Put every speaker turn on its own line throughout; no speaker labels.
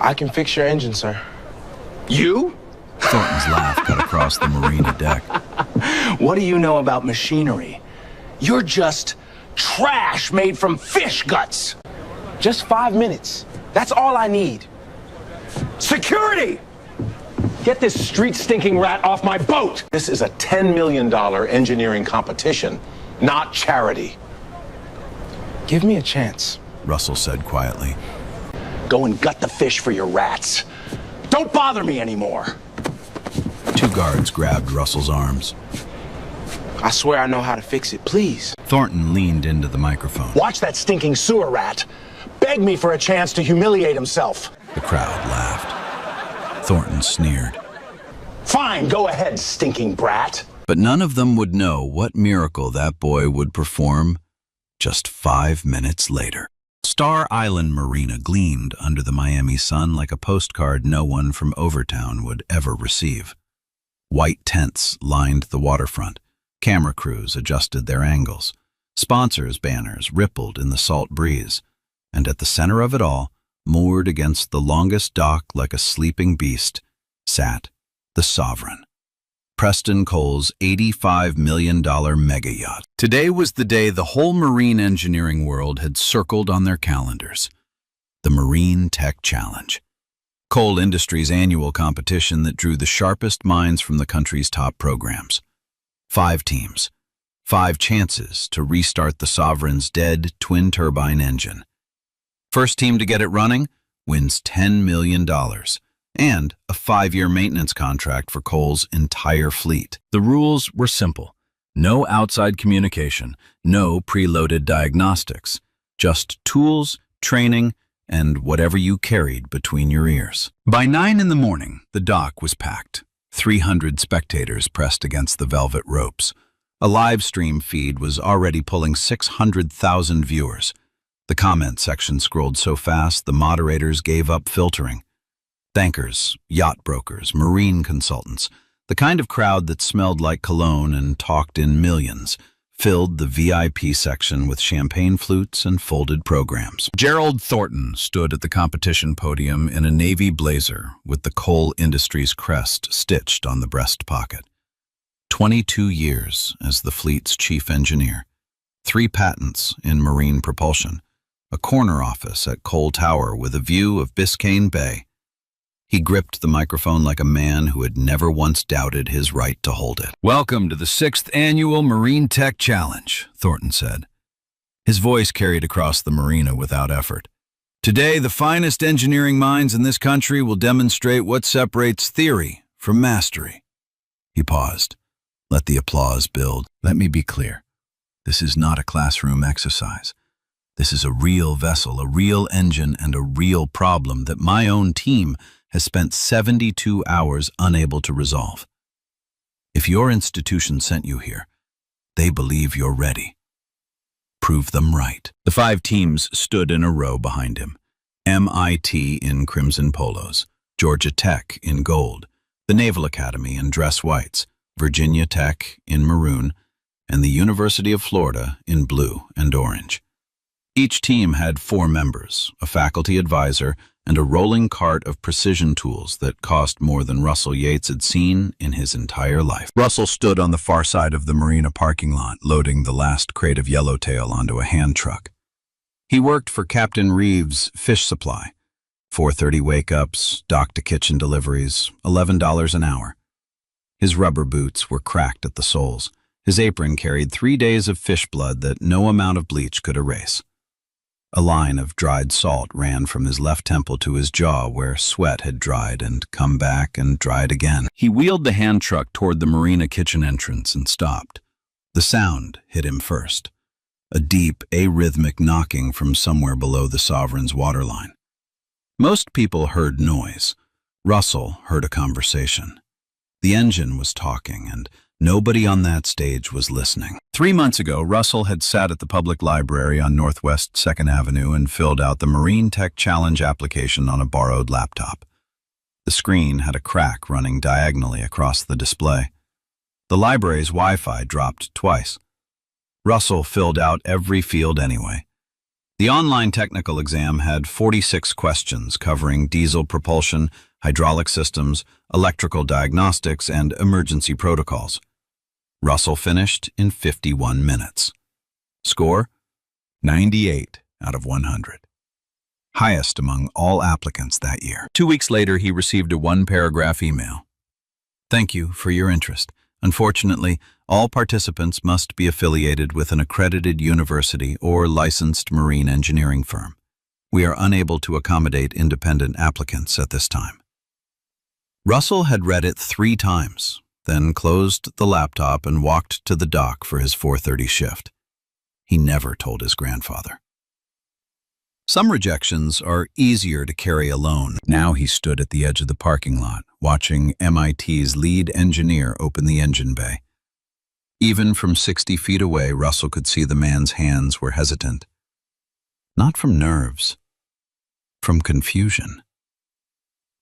I can fix your engine, sir.
You?
Thornton's laugh cut across the marina deck.
What do you know about machinery? You're just trash made from fish guts.
Just 5 minutes. That's all I need.
Security! Get this street-stinking rat off my boat! This is a $10 million engineering competition, not charity.
Give me a chance.
Russell said quietly.
Go and gut the fish for your rats. Don't bother me anymore.
2 guards grabbed Russell's arms.
I swear I know how to fix it, please.
Thornton leaned into the microphone.
Watch that stinking sewer rat. Beg me for a chance to humiliate himself.
The crowd laughed. Thornton sneered.
Fine, go ahead, stinking brat.
But none of them would know what miracle that boy would perform just 5 minutes later. Star Island Marina gleamed under the Miami sun like a postcard no one from Overtown would ever receive. White tents lined the waterfront. Camera crews adjusted their angles. Sponsors' banners rippled in the salt breeze. And at the center of it all, moored against the longest dock like a sleeping beast, sat the Sovereign. Preston Cole's $85 million mega yacht. Today was the day the whole marine engineering world had circled on their calendars. The Marine Tech Challenge. Cole Industries' annual competition that drew the sharpest minds from the country's top programs. 5 teams, 5 chances to restart the Sovereign's dead twin-turbine engine. First team to get it running wins $10 million and a 5-year maintenance contract for Cole's entire fleet. The rules were simple. No outside communication, no preloaded diagnostics, just tools, training, and whatever you carried between your ears. By 9 in the morning, the dock was packed. 300 spectators pressed against the velvet ropes. A live stream feed was already pulling 600,000 viewers. The comment section scrolled so fast the moderators gave up filtering. Bankers, yacht brokers, marine consultants, the kind of crowd that smelled like cologne and talked in millions, filled the VIP section with champagne flutes and folded programs. Gerald Thornton stood at the competition podium in a navy blazer with the Cole Industries crest stitched on the breast pocket. 22 years as the fleet's chief engineer, 3 patents in marine propulsion, a corner office at Cole Tower with a view of Biscayne Bay. He gripped the microphone like a man who had never once doubted his right to hold it. "Welcome to the 6th Annual Marine Tech Challenge," Thornton said. His voice carried across the marina without effort. "Today, the finest engineering minds in this country will demonstrate what separates theory from mastery." He paused. Let the applause build. "Let me be clear. This is not a classroom exercise. This is a real vessel, a real engine, and a real problem that my own team has spent 72 hours unable to resolve. If your institution sent you here, they believe you're ready. Prove them right." The 5 teams stood in a row behind him. MIT in crimson polos, Georgia Tech in gold, the Naval Academy in dress whites, Virginia Tech in maroon, and the University of Florida in blue and orange. Each team had 4 members, a faculty advisor, and a rolling cart of precision tools that cost more than Russell Yates had seen in his entire life. Russell stood on the far side of the marina parking lot, loading the last crate of yellowtail onto a hand truck. He worked for Captain Reeves' Fish Supply. 4:30 wake-ups, dock-to-kitchen deliveries, $11 an hour. His rubber boots were cracked at the soles. His apron carried 3 days of fish blood that no amount of bleach could erase. A line of dried salt ran from his left temple to his jaw where sweat had dried and come back and dried again. He wheeled the hand truck toward the marina kitchen entrance and stopped. The sound hit him first. A deep, arrhythmic knocking from somewhere below the Sovereign's waterline. Most people heard noise. Russell heard a conversation. The engine was talking, and nobody on that stage was listening. 3 months ago, Russell had sat at the public library on Northwest 2nd Avenue and filled out the Marine Tech Challenge application on a borrowed laptop. The screen had a crack running diagonally across the display. The library's Wi-Fi dropped twice. Russell filled out every field anyway. The online technical exam had 46 questions covering diesel propulsion, hydraulic systems, electrical diagnostics, and emergency protocols. Russell finished in 51 minutes. Score: 98 out of 100. Highest among all applicants that year. 2 weeks later, he received a one-paragraph email. Thank you for your interest. Unfortunately, all participants must be affiliated with an accredited university or licensed marine engineering firm. We are unable to accommodate independent applicants at this time. Russell had read it 3 times, then closed the laptop and walked to the dock for his 4:30 shift. He never told his grandfather. Some rejections are easier to carry alone. Now he stood at the edge of the parking lot, watching MIT's lead engineer open the engine bay. Even from 60 feet away, Russell could see the man's hands were hesitant. Not from nerves, from confusion.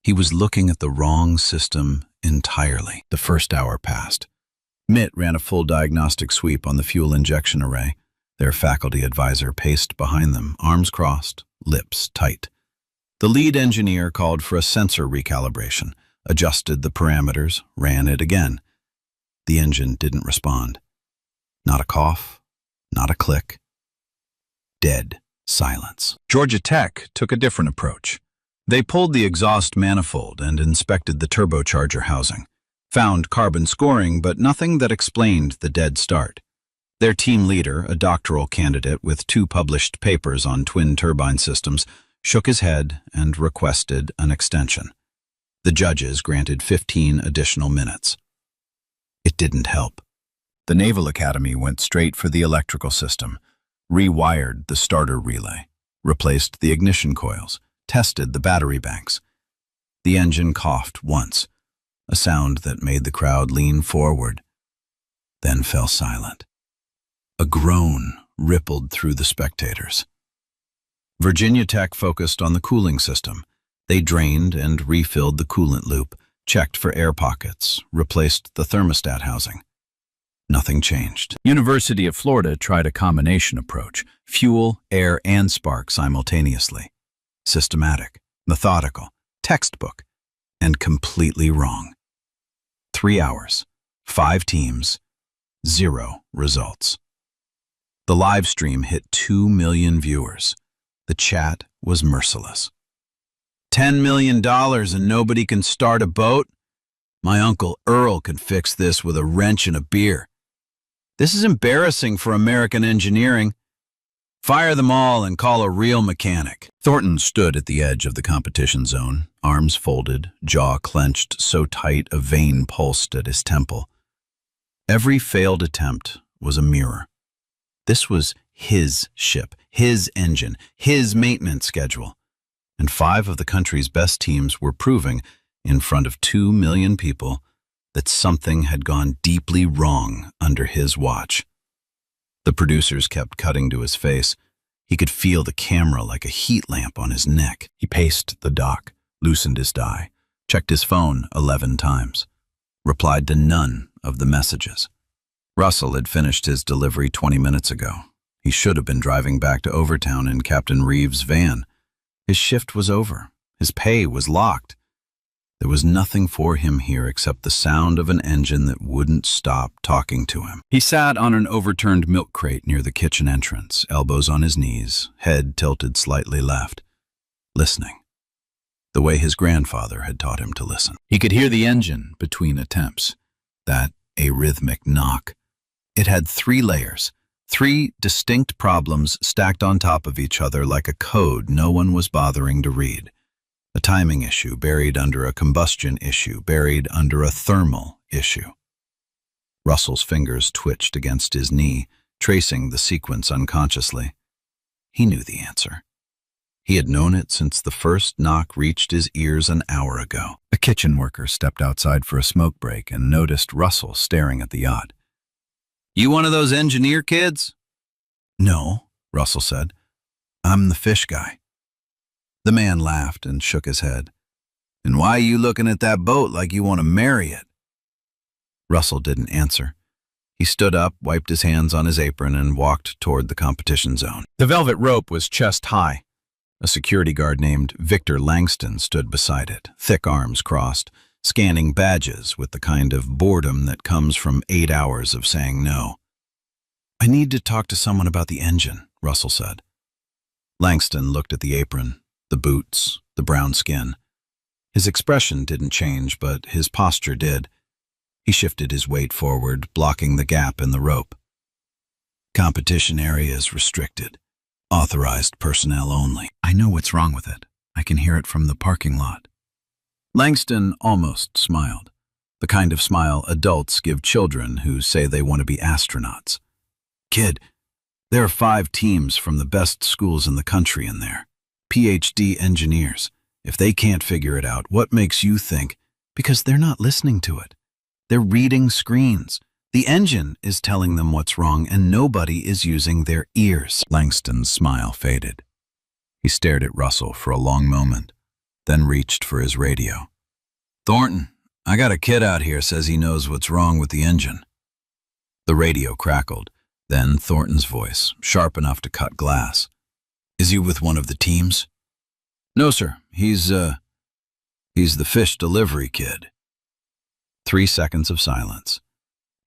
He was looking at the wrong system entirely. The first hour passed. Mitt ran a full diagnostic sweep on the fuel injection array. Their faculty advisor paced behind them, arms crossed, lips tight. The lead engineer called for a sensor recalibration, adjusted the parameters, ran it again. The engine didn't respond. Not a cough, not a click. Dead silence. Georgia Tech took a different approach. They pulled the exhaust manifold and inspected the turbocharger housing, found carbon scoring, but nothing that explained the dead start. Their team leader, a doctoral candidate with 2 published papers on twin turbine systems, shook his head and requested an extension. The judges granted 15 additional minutes. It didn't help. The Naval Academy went straight for the electrical system, rewired the starter relay, replaced the ignition coils, tested the battery banks. The engine coughed once, a sound that made the crowd lean forward, then fell silent. A groan rippled through the spectators. Virginia Tech focused on the cooling system. They drained and refilled the coolant loop, checked for air pockets, replaced the thermostat housing. Nothing changed. University of Florida tried a combination approach, fuel, air, and spark simultaneously. Systematic, methodical, textbook, and completely wrong. 3 hours, 5 teams, 0 results. The live stream hit 2 million viewers. The chat was merciless. $10 million and nobody can start a boat? My Uncle Earl could fix this with a wrench and a beer. This is embarrassing for American engineering. Fire them all and call a real mechanic. Thornton stood at the edge of the competition zone, arms folded, jaw clenched so tight a vein pulsed at his temple. Every failed attempt was a mirror. This was his ship, his engine, his maintenance schedule. And 5 of the country's best teams were proving, in front of 2 million people, that something had gone deeply wrong under his watch. The producers kept cutting to his face. He could feel the camera like a heat lamp on his neck. He paced the dock, loosened his die, checked his phone 11 times, replied to none of the messages. Russell had finished his delivery 20 minutes ago. He should have been driving back to Overtown in Captain Reeves' van. His shift was over. His pay was locked. There was nothing for him here except the sound of an engine that wouldn't stop talking to him. He sat on an overturned milk crate near the kitchen entrance, elbows on his knees, head tilted slightly left, listening, the way his grandfather had taught him to listen. He could hear the engine between attempts, that arrhythmic knock. It had 3 layers, 3 distinct problems stacked on top of each other like a code no one was bothering to read. A timing issue buried under a combustion issue buried under a thermal issue. Russell's fingers twitched against his knee, tracing the sequence unconsciously. He knew the answer. He had known it since the first knock reached his ears an hour ago. A kitchen worker stepped outside for a smoke break and noticed Russell staring at the yacht. "You one of those engineer kids?" "No," Russell said. "I'm the fish guy." The man laughed and shook his head. "And why are you looking at that boat like you want to marry it?" Russell didn't answer. He stood up, wiped his hands on his apron, and walked toward the competition zone. The velvet rope was chest high. A security guard named Victor Langston stood beside it, thick arms crossed, scanning badges with the kind of boredom that comes from 8 hours of saying no. "I need to talk to someone about the engine," Russell said. Langston looked at the apron, the boots, the brown skin. His expression didn't change, but his posture did. He shifted his weight forward, blocking the gap in the rope. "Competition area is restricted. Authorized personnel only. I know what's wrong with it. I can hear it from the parking lot." Langston almost smiled, the kind of smile adults give children who say they want to be astronauts. "Kid, there are 5 teams from the best schools in the country in there. PhD engineers. If they can't figure it out, what makes you think?" "Because they're not listening to it. They're reading screens. The engine is telling them what's wrong, and nobody is using their ears." Langston's smile faded. He stared at Russell for a long moment, then reached for his radio. "Thornton, I got a kid out here says he knows what's wrong with the engine." The radio crackled, then Thornton's voice, sharp enough to cut glass. "Is he with one of the teams?" "No, sir. He's the fish delivery kid." 3 seconds of silence.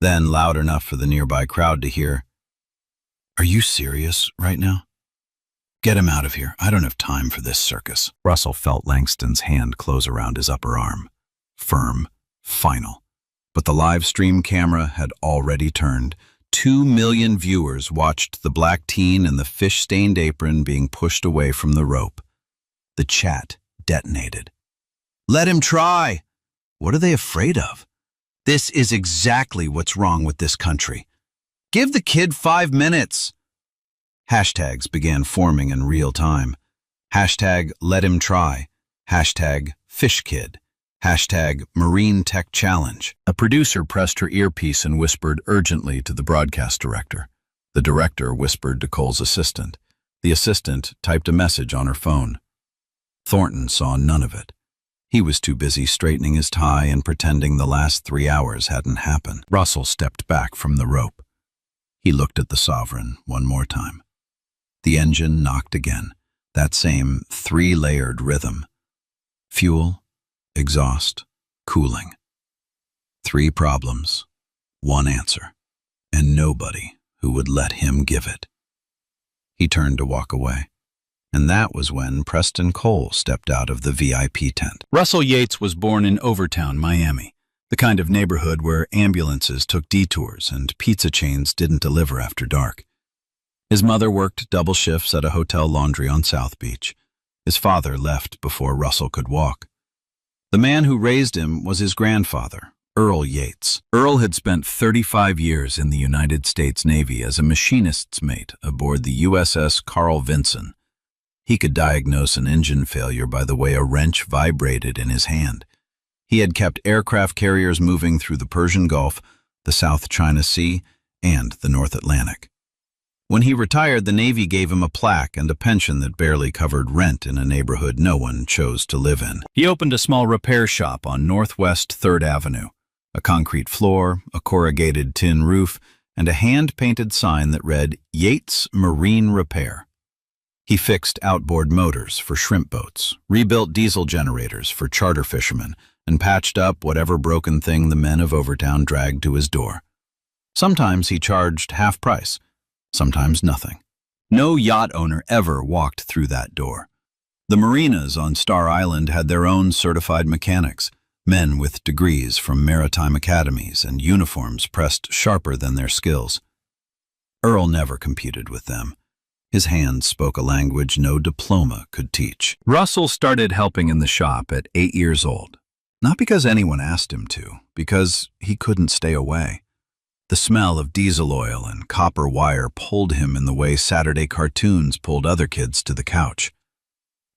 Then, loud enough for the nearby crowd to hear, "Are you serious right now? Get him out of here. I don't have time for this circus." Russell felt Langston's hand close around his upper arm. Firm, final. But the live stream camera had already turned. 2 million viewers watched the black teen and the fish-stained apron being pushed away from the rope. The chat detonated. "Let him try! What are they afraid of? This is exactly what's wrong with this country. Give the kid 5 minutes." Hashtags began forming in real time. Hashtag let him try. Hashtag fishkid. Hashtag marine tech challenge. A producer pressed her earpiece and whispered urgently to the broadcast director. The director whispered to Cole's assistant. The assistant typed a message on her phone. Thornton saw none of it. He was too busy straightening his tie and pretending the last 3 hours hadn't happened. Russell stepped back from the rope. He looked at the Sovereign one more time. The engine knocked again, that same 3-layered rhythm. Fuel, exhaust, cooling. 3 problems, 1 answer, and nobody who would let him give it. He turned to walk away. And that was when Preston Cole stepped out of the VIP tent. Russell Yates was born in Overtown, Miami, the kind of neighborhood where ambulances took detours and pizza chains didn't deliver after dark. His mother worked double shifts at a hotel laundry on South Beach. His father left before Russell could walk. The man who raised him was his grandfather, Earl Yates. Earl had spent 35 years in the United States Navy as a machinist's mate aboard the USS Carl Vinson. He could diagnose an engine failure by the way a wrench vibrated in his hand. He had kept aircraft carriers moving through the Persian Gulf, the South China Sea, and the North Atlantic. When he retired, the Navy gave him a plaque and a pension that barely covered rent in a neighborhood no one chose to live in. He opened a small repair shop on Northwest 3rd Avenue, a concrete floor, a corrugated tin roof, and a hand-painted sign that read, Yates Marine Repair. He fixed outboard motors for shrimp boats, rebuilt diesel generators for charter fishermen, and patched up whatever broken thing the men of Overtown dragged to his door. Sometimes he charged half price, sometimes nothing. No yacht owner ever walked through that door. The marinas on Star Island had their own certified mechanics, men with degrees from maritime academies and uniforms pressed sharper than their skills. Earl never competed with them. His hands spoke a language no diploma could teach. Russell started helping in the shop at 8 years old. Not because anyone asked him to, because he couldn't stay away. The smell of diesel oil and copper wire pulled him in the way Saturday cartoons pulled other kids to the couch.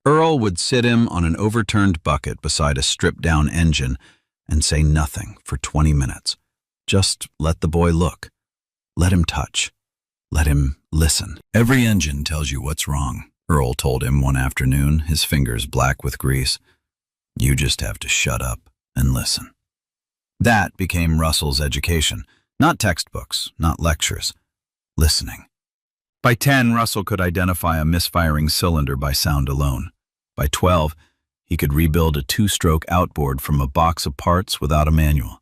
Earl would sit him on an overturned bucket beside a stripped-down engine and say nothing for 20 minutes. Just let the boy look. Let him touch. Let him listen. Every engine tells you what's wrong, Earl told him one afternoon, his fingers black with grease. You just have to shut up and listen. That became Russell's education, Not textbooks, not lectures. Listening. By 10, Russell could identify a misfiring cylinder by sound alone. By 12, he could rebuild a two-stroke outboard from a box of parts without a manual.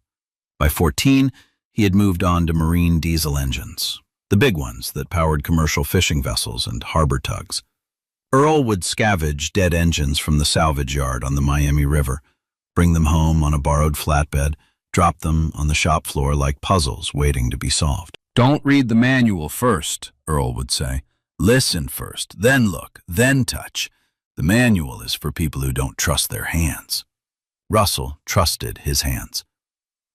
By 14, he had moved on to marine diesel engines, the big ones that powered commercial fishing vessels and harbor tugs. Earl would scavenge dead engines from the salvage yard on the Miami River, bring them home on a borrowed flatbed, drop them on the shop floor like puzzles waiting to be solved. "Don't read the manual first," Earl would say. "Listen first, then look, then touch. The manual is for people who don't trust their hands." Russell trusted his hands.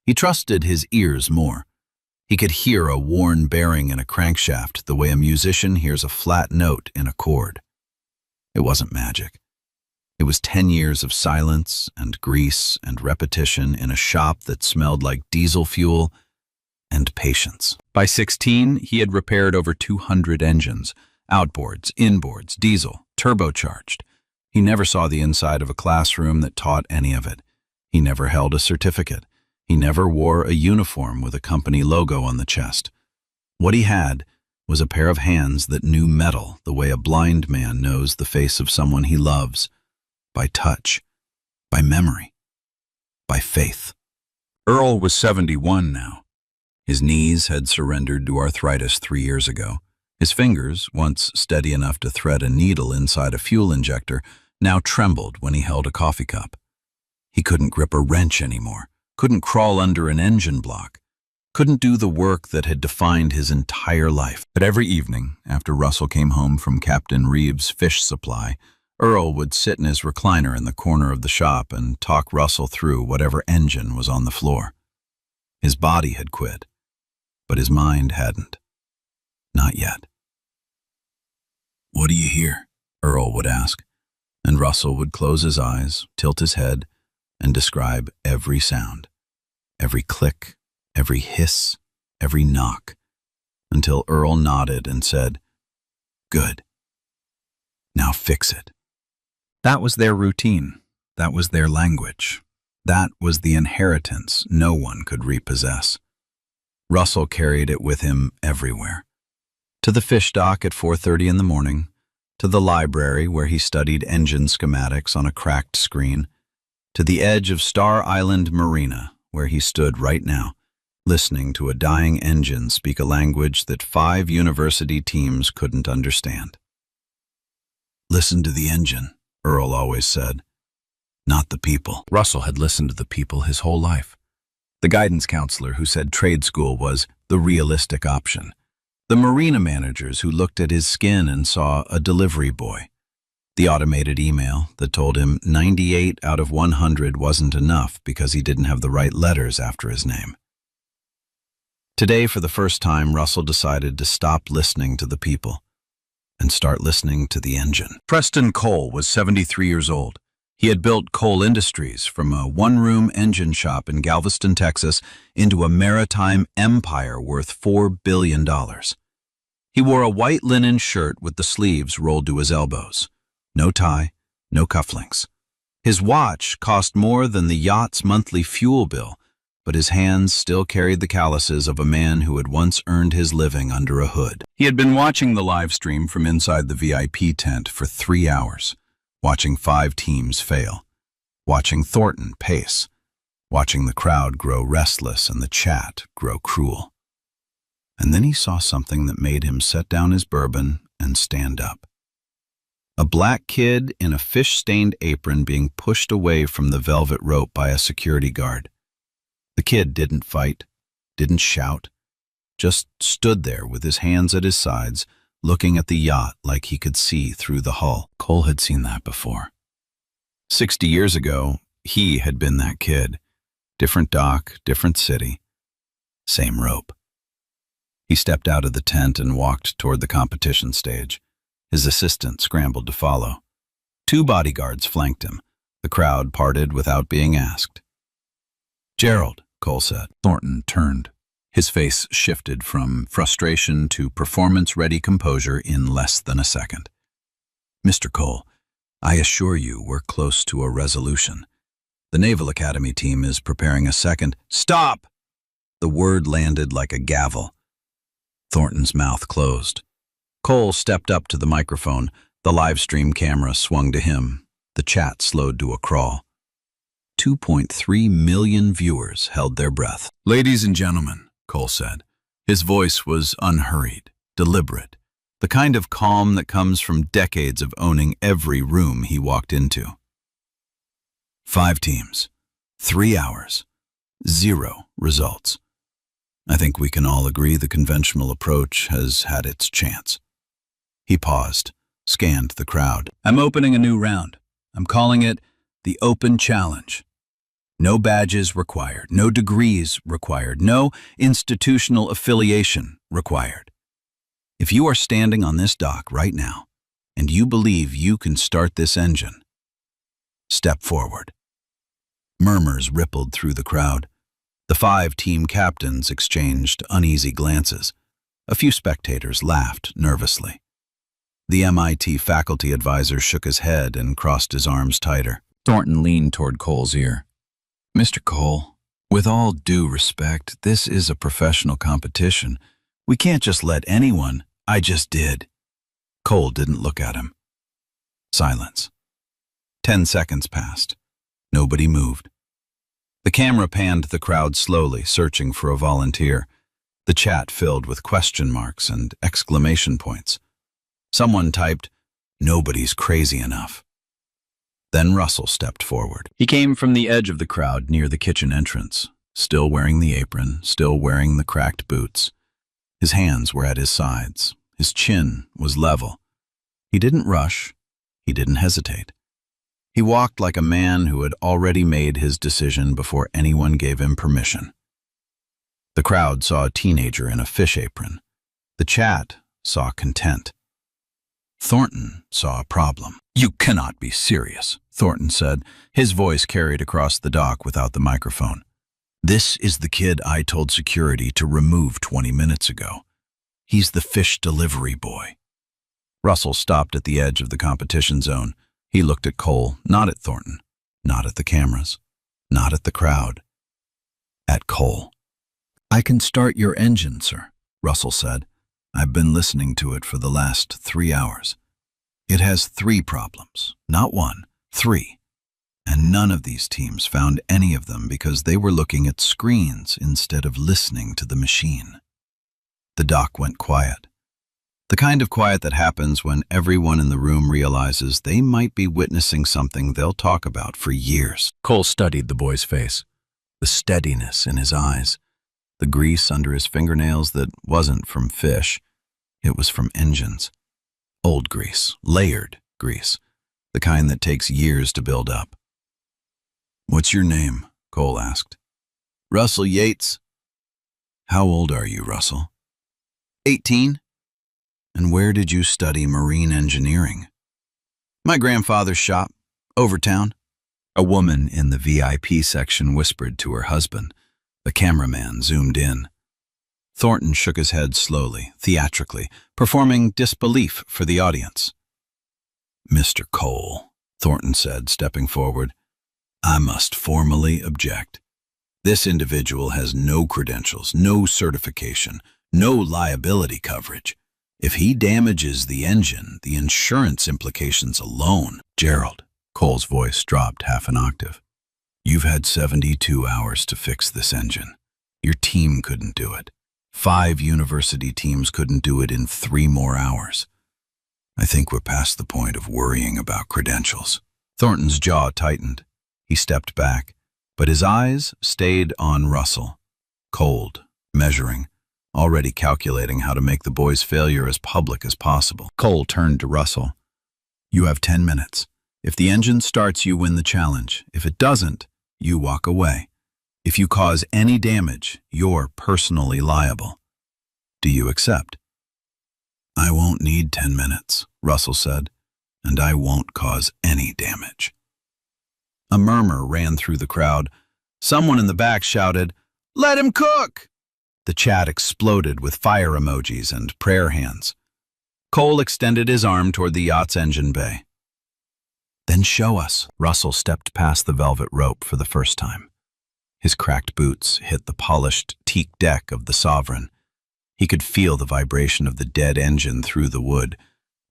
He trusted his ears more. He could hear a worn bearing in a crankshaft the way a musician hears a flat note in a chord. It wasn't magic. It was 10 years of silence and grease and repetition in a shop that smelled like diesel fuel and patience. By 16, he had repaired over 200 engines, outboards, inboards, diesel, turbocharged. He never saw the inside of a classroom that taught any of it. He never held a certificate. He never wore a uniform with a company logo on the chest. What he had was a pair of hands that knew metal the way a blind man knows the face of someone he loves, by touch, by memory, by faith. Earl was 71 now. His knees had surrendered to arthritis 3 years ago. His fingers, once steady enough to thread a needle inside a fuel injector, now trembled when he held a coffee cup. He couldn't grip a wrench anymore, couldn't crawl under an engine block, couldn't do the work that had defined his entire life. But every evening, after Russell came home from Captain Reeves' fish supply, Earl would sit in his recliner in the corner of the shop and talk Russell through whatever engine was on the floor. His body had quit, but his mind hadn't. Not yet. "What do you hear?" Earl would ask, and Russell would close his eyes, tilt his head, and describe every sound, every click, every hiss, every knock, until Earl nodded and said, "Good. Now fix it." That was their routine. That was their language. That was the inheritance no one could repossess. Russell carried it with him everywhere. To the fish dock at 4:30 in the morning, to the library where he studied engine schematics on a cracked screen, to the edge of Star Island Marina, where he stood right now, listening to a dying engine speak a language that 5 university teams couldn't understand. "Listen to the engine," Earl always said, "not the people." Russell had listened to the people his whole life. The guidance counselor who said trade school was the realistic option. The marina managers who looked at his skin and saw a delivery boy. The automated email that told him 98 out of 100 wasn't enough because he didn't have the right letters after his name. Today, for the first time, Russell decided to stop listening to the people and start listening to the engine. Preston Cole was 73 years old. He had built Cole Industries from a one-room engine shop in Galveston, Texas, into a maritime empire worth $4 billion. He wore a white linen shirt with the sleeves rolled to his elbows. No tie, no cufflinks. His watch cost more than the yacht's monthly fuel bill, but his hands still carried the calluses of a man who had once earned his living under a hood. He had been watching the live stream from inside the VIP tent for 3 hours. Watching 5 teams fail, watching Thornton pace, watching the crowd grow restless and the chat grow cruel. And then he saw something that made him set down his bourbon and stand up. A black kid in a fish-stained apron being pushed away from the velvet rope by a security guard. The kid didn't fight, didn't shout, just stood there with his hands at his sides, looking at the yacht like he could see through the hull. Cole had seen that before. 60 years ago, he had been that kid. Different dock, different city, same rope. He stepped out of the tent and walked toward the competition stage. His assistant scrambled to follow. 2 bodyguards flanked him. The crowd parted without being asked. "Gerald," Cole said. Thornton turned. His face shifted from frustration to performance-ready composure in less than a second. "Mr. Cole, I assure you we're close to a resolution. The Naval Academy team is preparing a second—" "Stop!" The word landed like a gavel. Thornton's mouth closed. Cole stepped up to the microphone. The live stream camera swung to him. The chat slowed to a crawl. 2.3 million viewers held their breath. "Ladies and gentlemen," Cole said. His voice was unhurried, deliberate, the kind of calm that comes from decades of owning every room he walked into. 5 teams, 3 hours, 0 results. I think we can all agree the conventional approach has had its chance. He paused, scanned the crowd. "I'm opening a new round. I'm calling it the Open Challenge. No badges required, no degrees required, no institutional affiliation required. If you are standing on this dock right now, and you believe you can start this engine, step forward." Murmurs rippled through the crowd. The 5 team captains exchanged uneasy glances. A few spectators laughed nervously. The MIT faculty advisor shook his head and crossed his arms tighter. Thornton leaned toward Cole's ear. "Mr. Cole, with all due respect, this is a professional competition. We can't just let anyone—" "I just did." Cole didn't look at him. Silence. 10 seconds passed. Nobody moved. The camera panned the crowd slowly, searching for a volunteer. The chat filled with question marks and exclamation points. Someone typed, "Nobody's crazy enough." Then Russell stepped forward. He came from the edge of the crowd near the kitchen entrance, still wearing the apron, still wearing the cracked boots. His hands were at his sides. His chin was level. He didn't rush. He didn't hesitate. He walked like a man who had already made his decision before anyone gave him permission. The crowd saw a teenager in a fish apron. The chat saw content. Thornton saw a problem. "You cannot be serious," Thornton said. His voice carried across the dock without the microphone. "This is the kid I told security to remove 20 minutes ago. He's the fish delivery boy." Russell stopped at the edge of the competition zone. He looked at Cole, not at Thornton, not at the cameras, not at the crowd. At Cole. "I can start your engine, sir," Russell said. "I've been listening to it for the last 3 hours. It has 3 problems, not 1, 3. And none of these teams found any of them because they were looking at screens instead of listening to the machine." The dock went quiet. The kind of quiet that happens when everyone in the room realizes they might be witnessing something they'll talk about for years. Cole studied the boy's face, the steadiness in his eyes, the grease under his fingernails that wasn't from fish. It was from engines. Old grease, layered grease, the kind that takes years to build up. "What's your name?" Cole asked. "Russell Yates." "How old are you, Russell?" 18. "And where did you study marine engineering?" "My grandfather's shop, over town." A woman in the VIP section whispered to her husband. The cameraman zoomed in. Thornton shook his head slowly, theatrically, performing disbelief for the audience. "Mr. Cole," Thornton said, stepping forward, "I must formally object. This individual has no credentials, no certification, no liability coverage. If he damages the engine, the insurance implications alone—" "Gerald," Cole's voice dropped half an octave. "You've had 72 hours to fix this engine. Your team couldn't do it. 5 university teams couldn't do it in 3 more hours. I think we're past the point of worrying about credentials." Thornton's jaw tightened. He stepped back, but his eyes stayed on Russell, cold, measuring, already calculating how to make the boy's failure as public as possible. Cole turned to Russell. "You have 10 minutes. If the engine starts, you win the challenge. If it doesn't, you walk away. If you cause any damage, you're personally liable. Do you accept?" "I won't need 10 minutes, Russell said, "and I won't cause any damage." A murmur ran through the crowd. Someone in the back shouted, "Let him cook!" The chat exploded with fire emojis and prayer hands. Cole extended his arm toward the yacht's engine bay. "Then show us." Russell stepped past the velvet rope for the first time. His cracked boots hit the polished teak deck of the Sovereign. He could feel the vibration of the dead engine through the wood,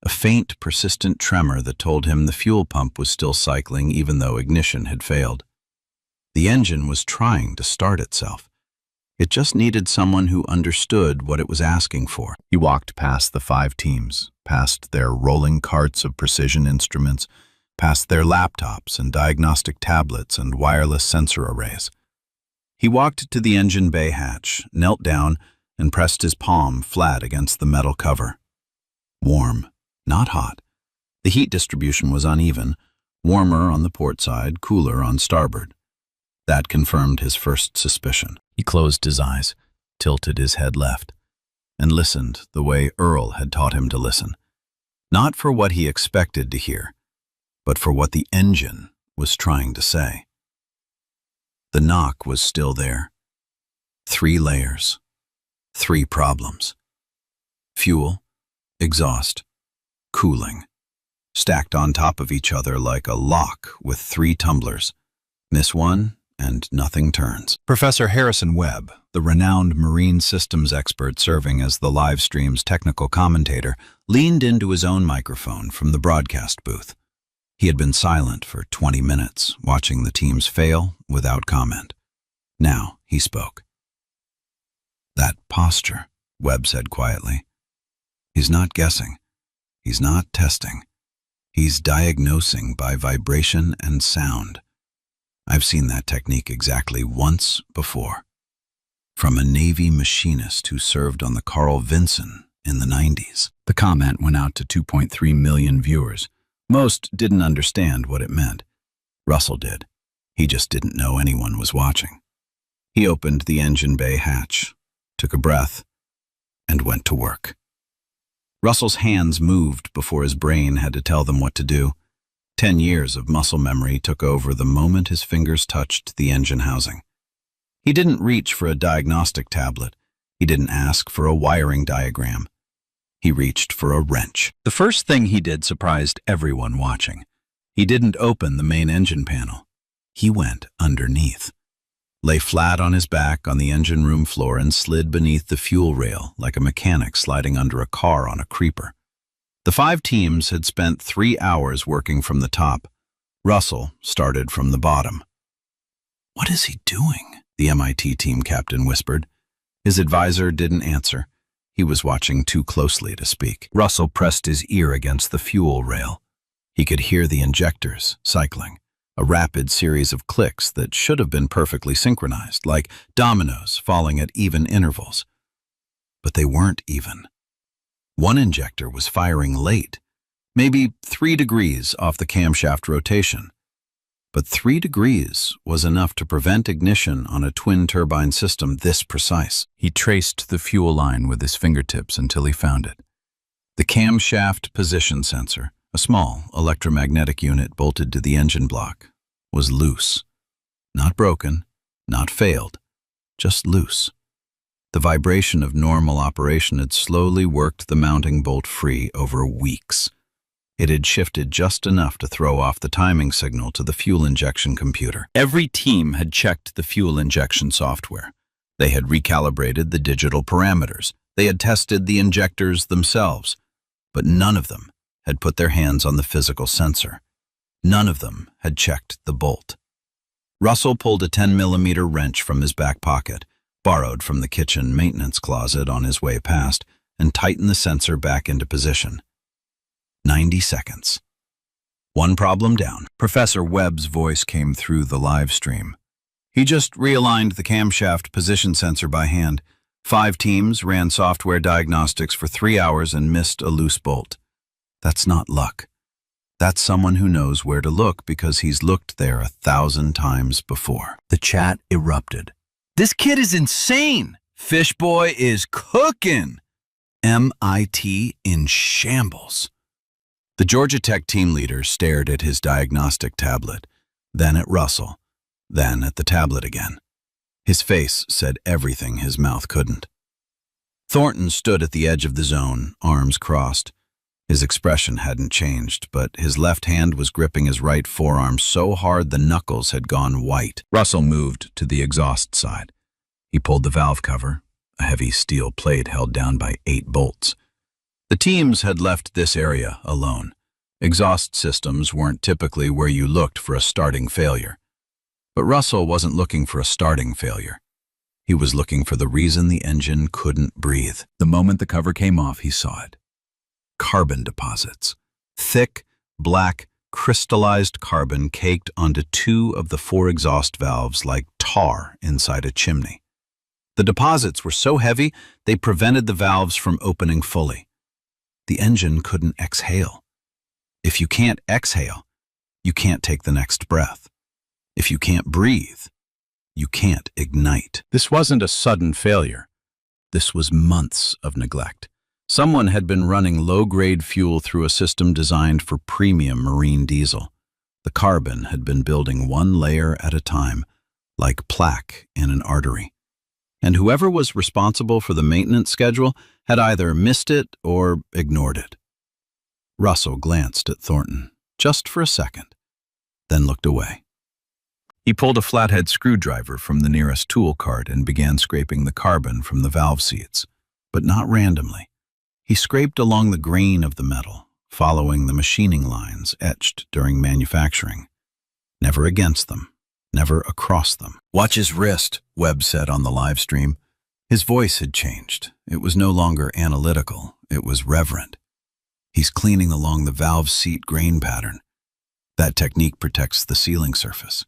a faint, persistent tremor that told him the fuel pump was still cycling even though ignition had failed. The engine was trying to start itself. It just needed someone who understood what it was asking for. He walked past the 5 teams, past their rolling carts of precision instruments, past their laptops and diagnostic tablets and wireless sensor arrays. He walked to the engine bay hatch, knelt down, and pressed his palm flat against the metal cover. Warm, not hot. The heat distribution was uneven, warmer on the port side, cooler on starboard. That confirmed his first suspicion. He closed his eyes, tilted his head left, and listened the way Earl had taught him to listen. Not for what he expected to hear, but for what the engine was trying to say. The knock was still there. 3 layers, 3 problems. Fuel, exhaust, cooling, stacked on top of each other like a lock with 3 tumblers. Miss one, and nothing turns. Professor Harrison Webb, the renowned marine systems expert serving as the live stream's technical commentator, leaned into his own microphone from the broadcast booth. He had been silent for 20 minutes, watching the teams fail without comment. Now he spoke. "That posture," Webb said quietly. "He's not guessing. He's not testing. He's diagnosing by vibration and sound. I've seen that technique exactly once before. From a Navy machinist who served on the Carl Vinson in the 90s. The comment went out to 2.3 million viewers. Most didn't understand what it meant. Russell did. He just didn't know anyone was watching. He opened the engine bay hatch, took a breath, and went to work. Russell's hands moved before his brain had to tell them what to do. 10 years of muscle memory took over the moment his fingers touched the engine housing. He didn't reach for a diagnostic tablet. He didn't ask for a wiring diagram. He reached for a wrench. The first thing he did surprised everyone watching. He didn't open the main engine panel. He went underneath, lay flat on his back on the engine room floor and slid beneath the fuel rail like a mechanic sliding under a car on a creeper. The 5 teams had spent 3 hours working from the top. Russell started from the bottom. "What is he doing?" the MIT team captain whispered. His advisor didn't answer. He was watching too closely to speak. Russell pressed his ear against the fuel rail. He could hear the injectors cycling, a rapid series of clicks that should have been perfectly synchronized, like dominoes falling at even intervals. But they weren't even. One injector was firing late, maybe 3 degrees off the camshaft rotation. But 3 degrees was enough to prevent ignition on a twin-turbine system this precise. He traced the fuel line with his fingertips until he found it. The camshaft position sensor, a small electromagnetic unit bolted to the engine block, was loose. Not broken, not failed, just loose. The vibration of normal operation had slowly worked the mounting bolt free over weeks. It had shifted just enough to throw off the timing signal to the fuel injection computer. Every team had checked the fuel injection software. They had recalibrated the digital parameters. They had tested the injectors themselves. But none of them had put their hands on the physical sensor. None of them had checked the bolt. Russell pulled a 10-millimeter wrench from his back pocket, borrowed from the kitchen maintenance closet on his way past, and tightened the sensor back into position. 90 seconds. One problem down. Professor Webb's voice came through the live stream. He just realigned the camshaft position sensor by hand. 5 teams ran software diagnostics for 3 hours and missed a loose bolt. That's not luck. That's someone who knows where to look because he's looked there 1,000 times before. The chat erupted. "This kid is insane! Fishboy is cooking!" MIT in shambles. The Georgia Tech team leader stared at his diagnostic tablet, then at Russell, then at the tablet again. His face said everything his mouth couldn't. Thornton stood at the edge of the zone, arms crossed. His expression hadn't changed, but his left hand was gripping his right forearm so hard the knuckles had gone white. Russell moved to the exhaust side. He pulled the valve cover, a heavy steel plate held down by 8 bolts. The teams had left this area alone. Exhaust systems weren't typically where you looked for a starting failure. But Russell wasn't looking for a starting failure. He was looking for the reason the engine couldn't breathe. The moment the cover came off, he saw it. Carbon deposits. Thick, black, crystallized carbon caked onto 2 of the 4 exhaust valves like tar inside a chimney. The deposits were so heavy, they prevented the valves from opening fully. The engine couldn't exhale. If you can't exhale, you can't take the next breath. If you can't breathe, you can't ignite. This wasn't a sudden failure. This was months of neglect. Someone had been running low-grade fuel through a system designed for premium marine diesel. The carbon had been building one layer at a time, like plaque in an artery. And whoever was responsible for the maintenance schedule had either missed it or ignored it. Russell glanced at Thornton, just for a second, then looked away. He pulled a flathead screwdriver from the nearest tool cart and began scraping the carbon from the valve seats, but not randomly. He scraped along the grain of the metal, following the machining lines etched during manufacturing. Never against them, never across them. "Watch his wrist," Webb said on the live stream. His voice had changed. It was no longer analytical, it was reverent. "He's cleaning along the valve seat grain pattern. That technique protects the sealing surface.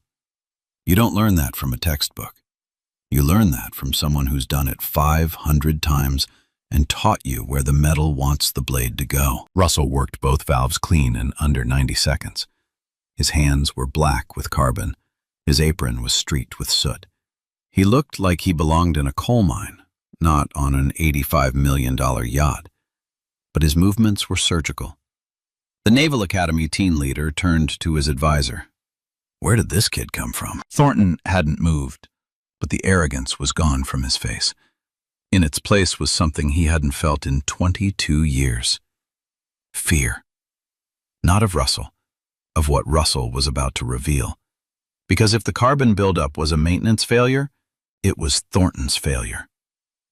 You don't learn that from a textbook. You learn that from someone who's done it 500 times and taught you where the metal wants the blade to go." Russell worked both valves clean in under 90 seconds. His hands were black with carbon. His apron was streaked with soot. He looked like he belonged in a coal mine, not on an $85 million yacht. But his movements were surgical. The Naval Academy teen leader turned to his advisor. Where did this kid come from? Thornton hadn't moved, but the arrogance was gone from his face. In its place was something he hadn't felt in 22 years. Fear. Not of Russell, of what Russell was about to reveal. Because if the carbon buildup was a maintenance failure, it was Thornton's failure.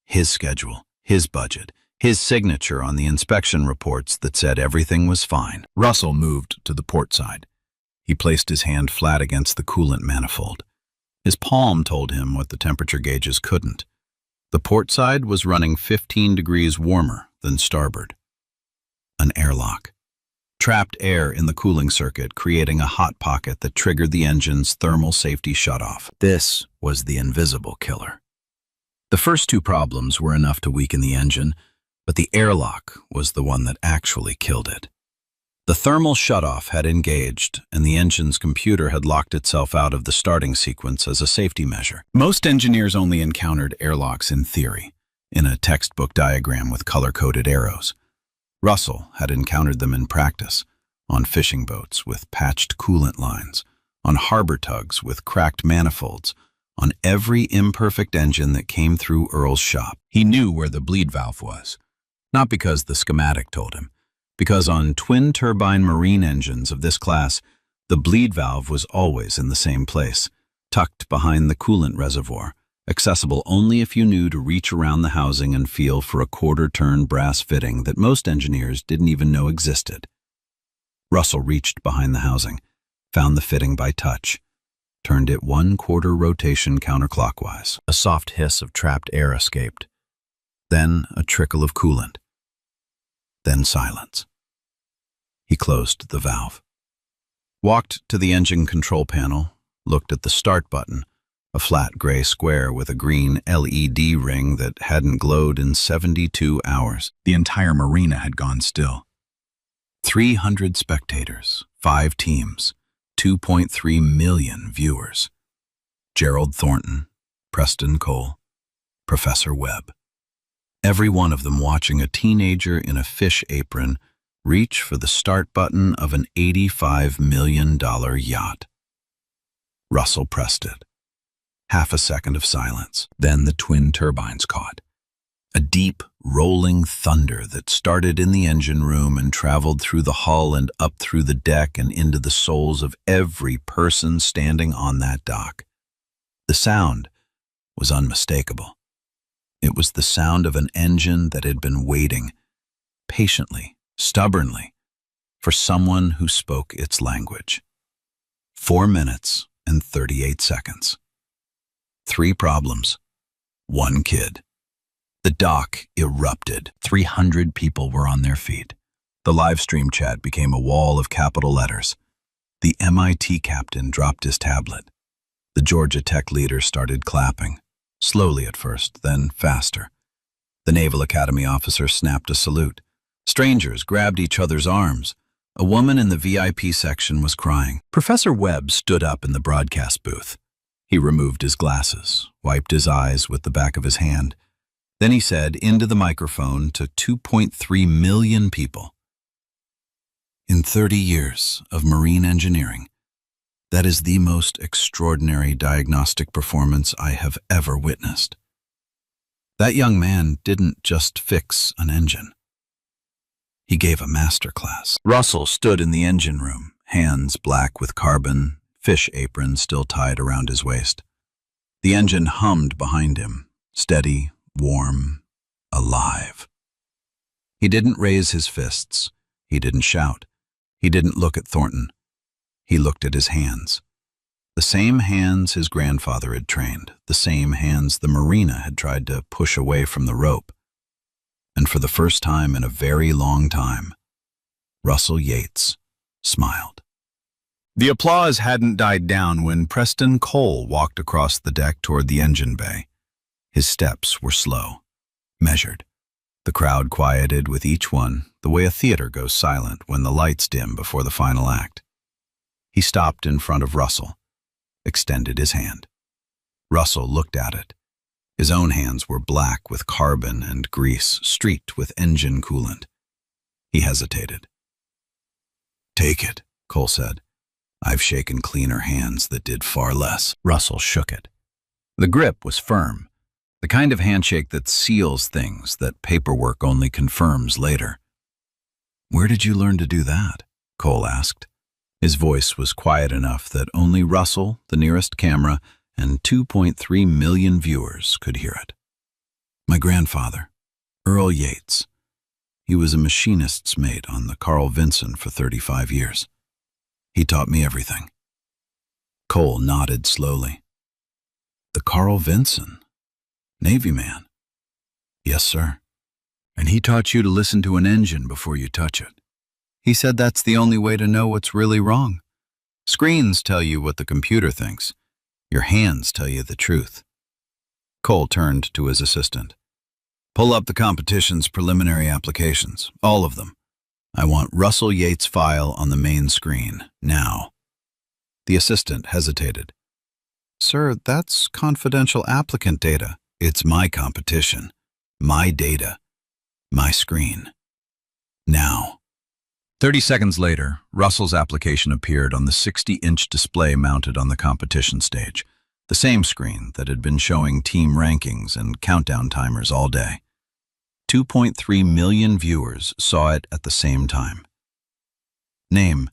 His schedule, his budget, his signature on the inspection reports that said everything was fine. Russell moved to the port side. He placed his hand flat against the coolant manifold. His palm told him what the temperature gauges couldn't. The port side was running 15 degrees warmer than starboard. An airlock. Trapped air in the cooling circuit, creating a hot pocket that triggered the engine's thermal safety shutoff. This was the invisible killer. The first 2 problems were enough to weaken the engine, but the airlock was the one that actually killed it. The thermal shutoff had engaged, and the engine's computer had locked itself out of the starting sequence as a safety measure. Most engineers only encountered airlocks in theory, in a textbook diagram with color-coded arrows. Russell had encountered them in practice, on fishing boats with patched coolant lines, on harbor tugs with cracked manifolds, on every imperfect engine that came through Earl's shop. He knew where the bleed valve was, not because the schematic told him, because on twin-turbine marine engines of this class, the bleed valve was always in the same place, tucked behind the coolant reservoir, accessible only if you knew to reach around the housing and feel for a quarter-turn brass fitting that most engineers didn't even know existed. Russell reached behind the housing, found the fitting by touch, turned it 1/4 rotation counterclockwise. A soft hiss of trapped air escaped. Then a trickle of coolant. Then silence. He closed the valve. Walked to the engine control panel, looked at the start button, a flat gray square with a green LED ring that hadn't glowed in 72 hours. The entire marina had gone still. 300 spectators, 5 teams, 2.3 million viewers. Gerald Thornton, Preston Cole, Professor Webb. Every one of them watching a teenager in a fish apron reach for the start button of an $85 million yacht. Russell pressed it. Half a second of silence. Then the twin turbines caught. A deep, rolling thunder that started in the engine room and traveled through the hull and up through the deck and into the souls of every person standing on that dock. The sound was unmistakable. It was the sound of an engine that had been waiting, patiently, stubbornly, for someone who spoke its language. 4 minutes and 38 seconds. 3 problems. 1 kid. The dock erupted. 300 people were on their feet. The live stream chat became a wall of capital letters. The MIT captain dropped his tablet. The Georgia Tech leader started clapping, slowly at first, then faster. The Naval Academy officer snapped a salute. Strangers grabbed each other's arms. A woman in the VIP section was crying. Professor Webb stood up in the broadcast booth. He removed his glasses, wiped his eyes with the back of his hand. Then he said into the microphone to 2.3 million people, "In 30 years of marine engineering, that is the most extraordinary diagnostic performance I have ever witnessed. That young man didn't just fix an engine. He gave a master class." Russell stood in the engine room, hands black with carbon, fish apron still tied around his waist. The engine hummed behind him, steady, warm, alive. He didn't raise his fists. He didn't shout. He didn't look at Thornton. He looked at his hands. The same hands his grandfather had trained, the same hands the marina had tried to push away from the rope. And for the first time in a very long time, Russell Yates smiled. The applause hadn't died down when Preston Cole walked across the deck toward the engine bay. His steps were slow, measured. The crowd quieted with each one, the way a theater goes silent when the lights dim before the final act. He stopped in front of Russell, extended his hand. Russell looked at it. His own hands were black with carbon and grease, streaked with engine coolant. He hesitated. "Take it," Cole said. "I've shaken cleaner hands that did far less." Russell shook it. The grip was firm, the kind of handshake that seals things that paperwork only confirms later. "Where did you learn to do that?" Cole asked. His voice was quiet enough that only Russell, the nearest camera, and 2.3 million viewers could hear it. "My grandfather, Earl Yates. He was a machinist's mate on the Carl Vinson for 35 years. He taught me everything." Cole nodded slowly. "The Carl Vinson? Navy man?" "Yes, sir. And he taught you to listen to an engine before you touch it. He said that's the only way to know what's really wrong. Screens tell you what the computer thinks. Your hands tell you the truth." Cole turned to his assistant. "Pull up the competition's preliminary applications, all of them. I want Russell Yates' file on the main screen, now." The assistant hesitated. "Sir, that's confidential applicant data." "It's my competition, my data, my screen. Now." 30 seconds later, Russell's application appeared on the 60-inch display mounted on the competition stage, the same screen that had been showing team rankings and countdown timers all day. 2.3 million viewers saw it at the same time. Name: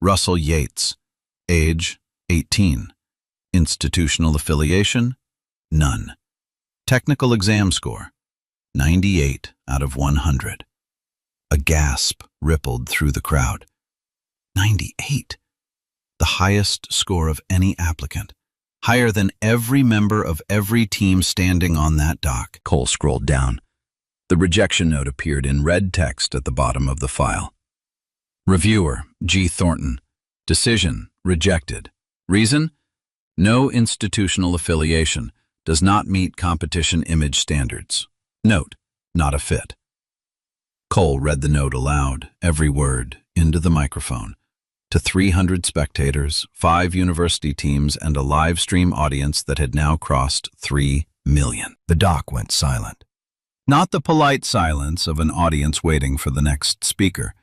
Russell Yates. Age: 18. Institutional affiliation: none. Technical exam score: 98 out of 100. A gasp rippled through the crowd. 98. The highest score of any applicant. Higher than every member of every team standing on that dock. Cole scrolled down. The rejection note appeared in red text at the bottom of the file. Reviewer: G. Thornton. Decision: rejected. Reason: no institutional affiliation. Does not meet competition image standards. Note: not a fit. Cole read the note aloud, every word, into the microphone, to 300 spectators, 5 university teams, and a live stream audience that had now crossed 3 million. The dock went silent. Not the polite silence of an audience waiting for the next speaker,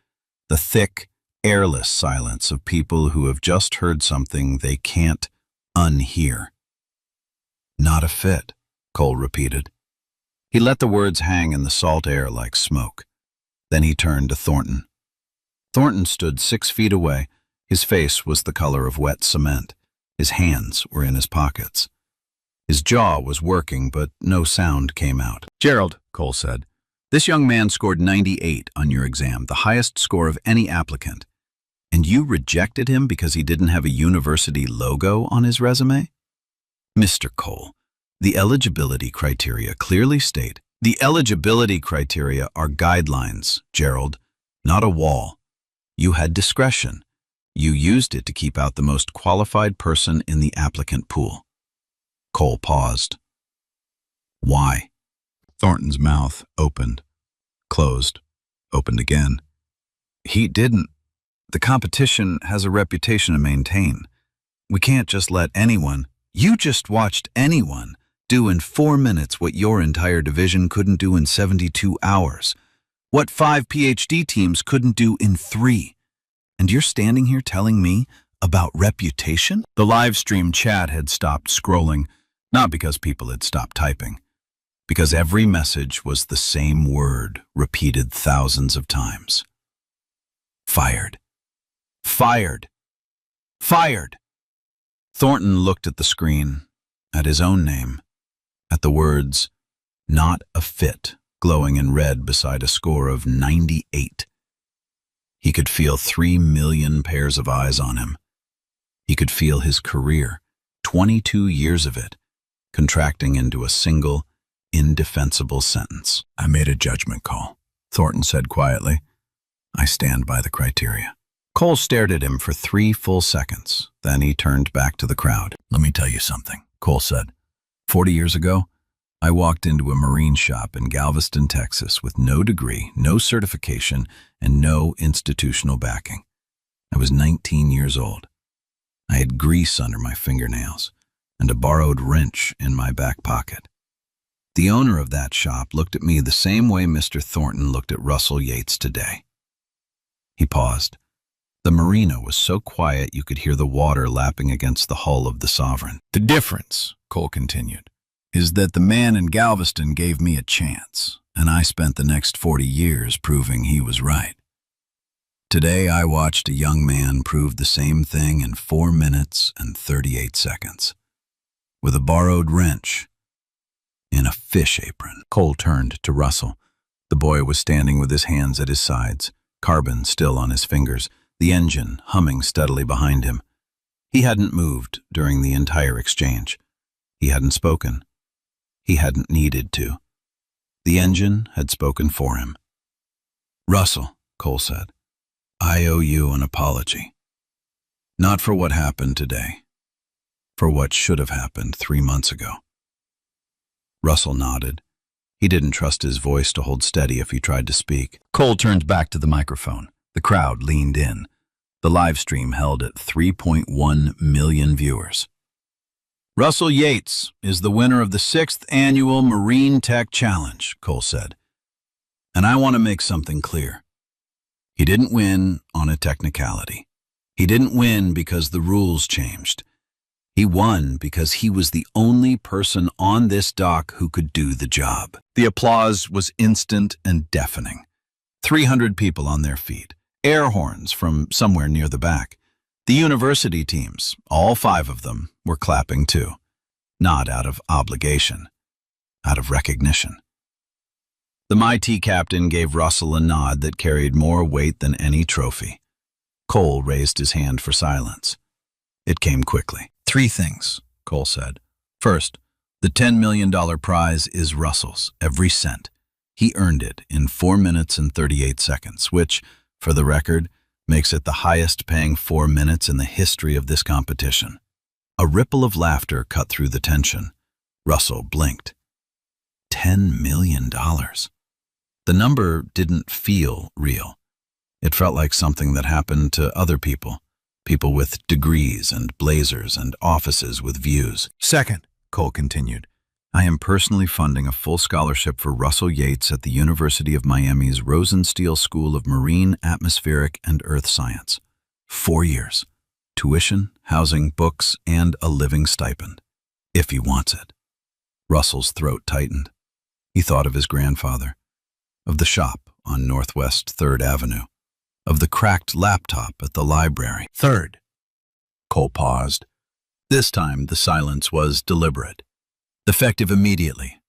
the thick, airless silence of people who have just heard something they can't unhear. "Not a fit," Cole repeated. He let the words hang in the salt air like smoke. Then he turned to Thornton. Thornton stood 6 feet away. His face was the color of wet cement. His hands were in his pockets. His jaw was working, but no sound came out. "Gerald," Cole said, "this young man scored 98 on your exam, the highest score of any applicant. And you rejected him because he didn't have a university logo on his resume?" "Mr. Cole, the eligibility criteria clearly state, the eligibility criteria are guidelines, Gerald, not a wall. You had discretion. You used it to keep out the most qualified person in the applicant pool." Cole paused. "Why?" Thornton's mouth opened, closed, opened again. "He didn't. The competition has a reputation to maintain. We can't just let anyone—" "You just watched anyone do in 4 minutes what your entire division couldn't do in 72 hours. What 5 PhD teams couldn't do in 3. And you're standing here telling me about reputation?" The live stream chat had stopped scrolling, not because people had stopped typing, because every message was the same word repeated thousands of times. Fired. Fired. Fired. Thornton looked at the screen, at his own name, at the words, "Not a fit," glowing in red beside a score of 98. He could feel 3 million pairs of eyes on him. He could feel his career, 22 years of it, contracting into a single, indefensible sentence. "I made a judgment call," Thornton said quietly. "I stand by the criteria." Cole stared at him for 3 full seconds. Then he turned back to the crowd. "Let me tell you something," Cole said. 40 years ago, I walked into a marine shop in Galveston, Texas, with no degree, no certification, and no institutional backing. I was 19 years old. I had grease under my fingernails and a borrowed wrench in my back pocket. The owner of that shop looked at me the same way Mr. Thornton looked at Russell Yates today. He paused. The marina was so quiet you could hear the water lapping against the hull of the Sovereign. "The difference," Cole continued, "is that the man in Galveston gave me a chance, and I spent the next 40 years proving he was right. Today I watched a young man prove the same thing in 4 minutes and 38 seconds. With a borrowed wrench, in a fish apron." Cole turned to Russell. The boy was standing with his hands at his sides, carbon still on his fingers, the engine humming steadily behind him. He hadn't moved during the entire exchange. He hadn't spoken. He hadn't needed to. The engine had spoken for him. "Russell," Cole said, "I owe you an apology. Not for what happened today, for what should have happened 3 months ago." Russell nodded. He didn't trust his voice to hold steady if he tried to speak. Cole turned back to the microphone. The crowd leaned in. The live stream held at 3.1 million viewers. "Russell Yates is the winner of the 6th Annual Marine Tech Challenge," Cole said. "And I want to make something clear. He didn't win on a technicality. He didn't win because the rules changed. He won because he was the only person on this dock who could do the job." The applause was instant and deafening. 300 people on their feet, air horns from somewhere near the back. The university teams, all 5 of them, were clapping too. Not out of obligation, out of recognition. The MIT captain gave Russell a nod that carried more weight than any trophy. Cole raised his hand for silence. It came quickly. "3 things," Cole said. "First, the $10 million prize is Russell's, every cent. He earned it in 4 minutes and 38 seconds, which, for the record, makes it the highest-paying 4 minutes in the history of this competition." A ripple of laughter cut through the tension. Russell blinked. $10 million. The number didn't feel real. It felt like something that happened to other people. People with degrees and blazers and offices with views. "Second," Cole continued, "I am personally funding a full scholarship for Russell Yates at the University of Miami's Rosenstiel School of Marine, Atmospheric, and Earth Science. 4 years. Tuition, housing, books, and a living stipend. If he wants it." Russell's throat tightened. He thought of his grandfather, of the shop on Northwest 3rd Avenue, of the cracked laptop at the library. Third. Cole paused. This time the silence was deliberate. Effective immediately.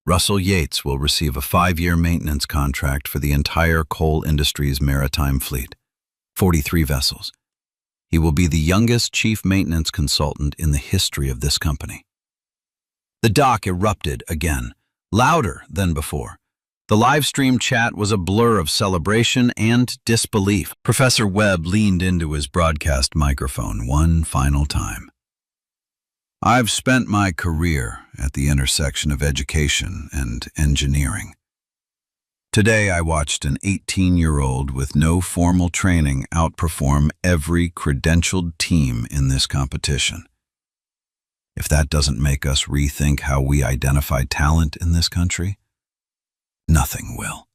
Russell Yates will receive a 5-year maintenance contract for the entire coal industry's maritime fleet, 43 vessels. He will be the youngest chief maintenance consultant in the history of this company. The dock erupted again, louder than before. The live stream chat was a blur of celebration and disbelief. Professor Webb leaned into his broadcast microphone one final time. I've spent my career at the intersection of education and engineering. Today I watched an 18-year-old with no formal training outperform every credentialed team in this competition. If that doesn't make us rethink how we identify talent in this country, nothing will.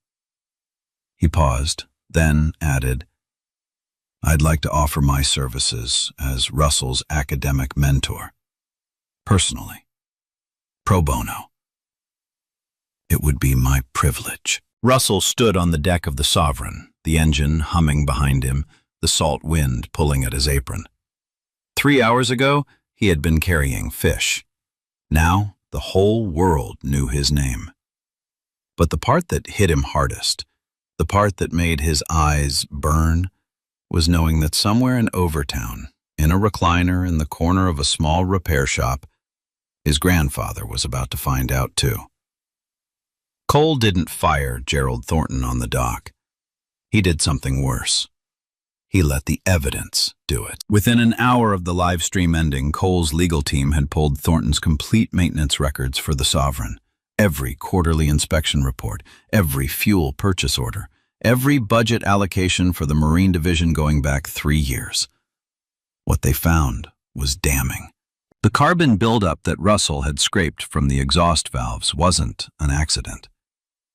He paused, then added, I'd like to offer my services as Russell's academic mentor. Personally. Pro bono. It would be my privilege. Russell stood on the deck of the Sovereign, the engine humming behind him, the salt wind pulling at his apron. 3 hours ago, he had been carrying fish. Now, the whole world knew his name. But the part that hit him hardest, the part that made his eyes burn, was knowing that somewhere in Overtown, in a recliner in the corner of a small repair shop, his grandfather was about to find out too. Cole didn't fire Gerald Thornton on the dock. He did something worse. He let the evidence do it. Within an hour of the live stream ending, Cole's legal team had pulled Thornton's complete maintenance records for the Sovereign. Every quarterly inspection report, every fuel purchase order, every budget allocation for the Marine Division going back 3 years. What they found was damning. The carbon buildup that Russell had scraped from the exhaust valves wasn't an accident.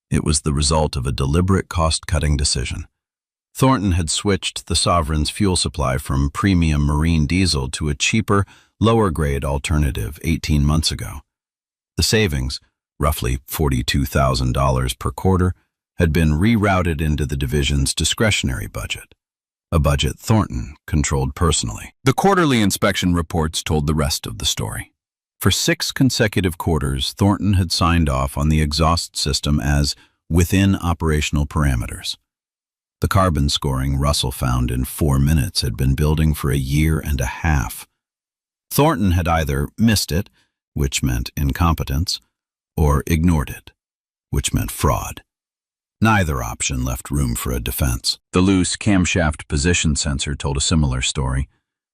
It was the result of a deliberate cost-cutting decision. Thornton had switched the Sovereign's fuel supply from premium marine diesel to a cheaper, lower-grade alternative 18 months ago. The savings, roughly $42,000 per quarter, had been rerouted into the division's discretionary budget, a budget Thornton controlled personally. The quarterly inspection reports told the rest of the story. For 6 consecutive quarters, Thornton had signed off on the exhaust system as within operational parameters. The carbon scoring Russell found in 4 minutes had been building for 1.5 years. Thornton had either missed it, which meant incompetence, or ignored it, which meant fraud. Neither option left room for a defense. The loose camshaft position sensor told a similar story.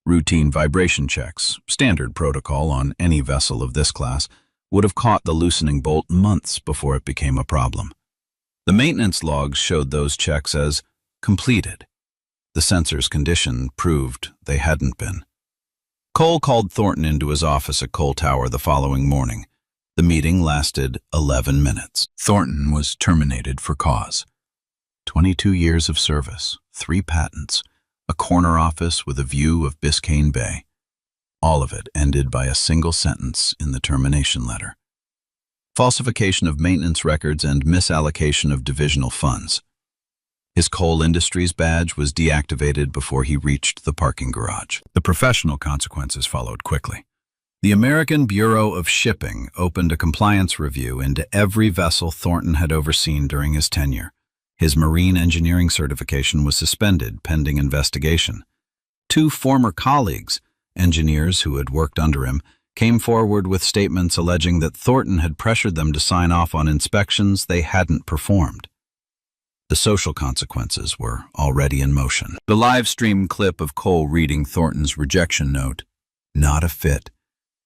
Routine vibration checks, standard protocol on any vessel of this class, would have caught the loosening bolt months before it became a problem. The maintenance logs showed those checks as completed. The sensor's condition proved they hadn't been. Cole called Thornton into his office at Cole Tower the following morning. The meeting lasted 11 minutes. Thornton was terminated for cause. 22 years of service, 3 patents, a corner office with a view of Biscayne Bay. All of it ended by a single sentence in the termination letter. Falsification of maintenance records and misallocation of divisional funds. His Coal Industries badge was deactivated before he reached the parking garage. The professional consequences followed quickly. The American Bureau of Shipping opened a compliance review into every vessel Thornton had overseen during his tenure. His marine engineering certification was suspended pending investigation. 2 former colleagues, engineers who had worked under him, came forward with statements alleging that Thornton had pressured them to sign off on inspections they hadn't performed. The social consequences were already in motion. The live stream clip of Cole reading Thornton's rejection note, "Not a fit,"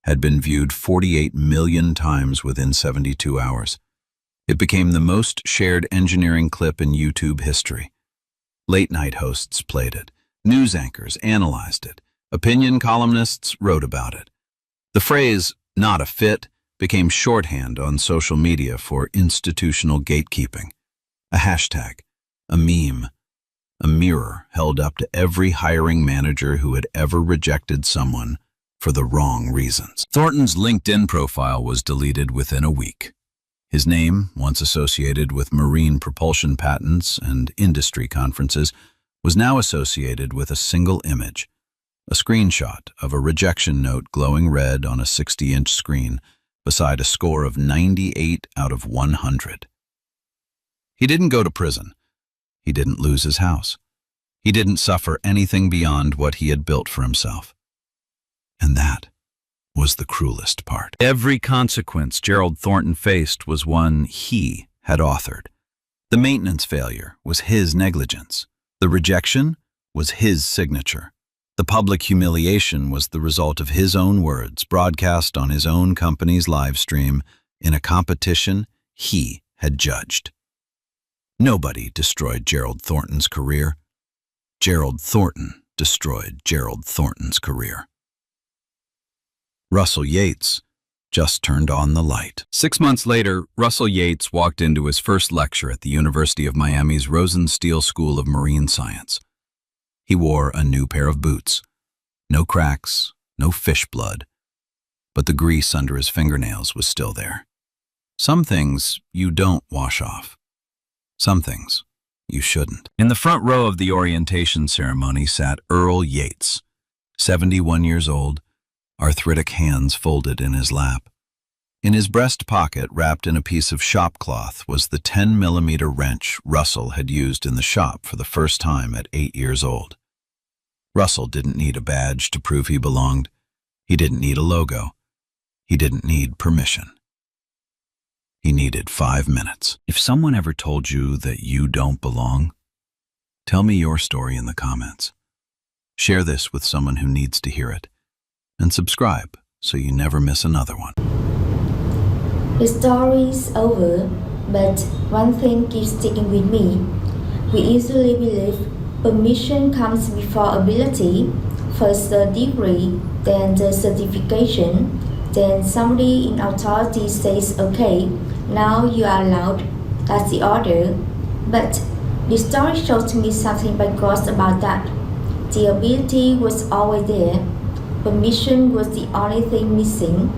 had been viewed 48 million times within 72 hours. It became the most shared engineering clip in YouTube history. Late-night hosts played it. News anchors analyzed it. Opinion columnists wrote about it. The phrase, "not a fit," became shorthand on social media for institutional gatekeeping. A hashtag, a meme, a mirror held up to every hiring manager who had ever rejected someone for the wrong reasons. Thornton's LinkedIn profile was deleted within a week. His name, once associated with marine propulsion patents and industry conferences, was now associated with a single image, a screenshot of a rejection note glowing red on a 60-inch screen beside a score of 98 out of 100. He didn't go to prison. He didn't lose his house. He didn't suffer anything beyond what he had built for himself. And that was the cruelest part. Every consequence Gerald Thornton faced was one he had authored. The maintenance failure was his negligence. The rejection was his signature. The public humiliation was the result of his own words, broadcast on his own company's live stream in a competition he had judged. Nobody destroyed Gerald Thornton's career. Gerald Thornton destroyed Gerald Thornton's career. Russell Yates just turned on the light. 6 months later, Russell Yates walked into his first lecture at the University of Miami's Rosenstiel School of Marine Science. He wore a new pair of boots. No cracks, no fish blood, but the grease under his fingernails was still there. Some things you don't wash off. Some things you shouldn't. In the front row of the orientation ceremony sat Earl Yates, 71 years old, arthritic hands folded in his lap. In his breast pocket, wrapped in a piece of shop cloth, was the 10-millimeter wrench Russell had used in the shop for the first time at 8 years old. Russell didn't need a badge to prove he belonged. He didn't need a logo. He didn't need permission. He needed 5 minutes. If someone ever told you that you don't belong, tell me your story in the comments. Share this with someone who needs to hear it. And subscribe so you never miss another one.
The story's over, but one thing keeps sticking with me. We usually believe permission comes before ability, first the degree, then the certification, then somebody in authority says, okay, now you are allowed, that's the order. But the story shows me something backwards about that. The ability was always there, permission was the only thing missing,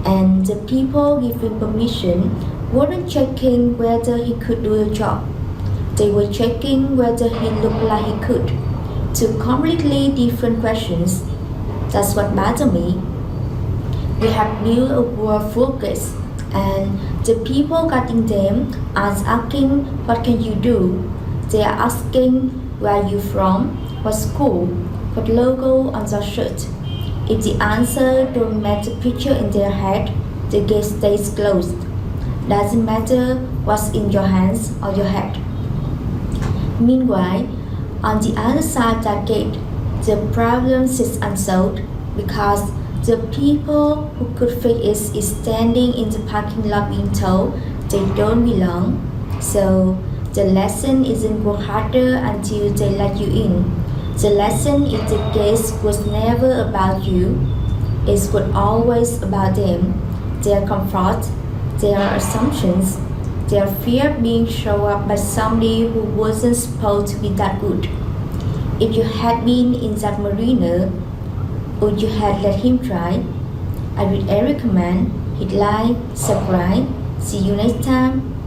and the people giving permission weren't checking whether he could do the job. They were checking whether he looked like he could. Two completely different questions. That's what bothers me. We have built a world focus, and the people guiding them aren't asking, what can you do? They are asking, where are you from? What school? What logo on your shirt? If the answer don't match the picture in their head, the gate stays closed. Doesn't matter what's in your hands or your head. Meanwhile, on the other side of that gate, the problem sits unsolved because the people who could fix it is standing in the parking lot being told they don't belong. So the lesson isn't work harder until they let you in. The lesson is the case was never about you. It was always about them, their comfort, their assumptions, their fear of being shown up by somebody who wasn't supposed to be that good. If you had been in that marina, would you have let him try? I would recommend hit like, subscribe. See you next time.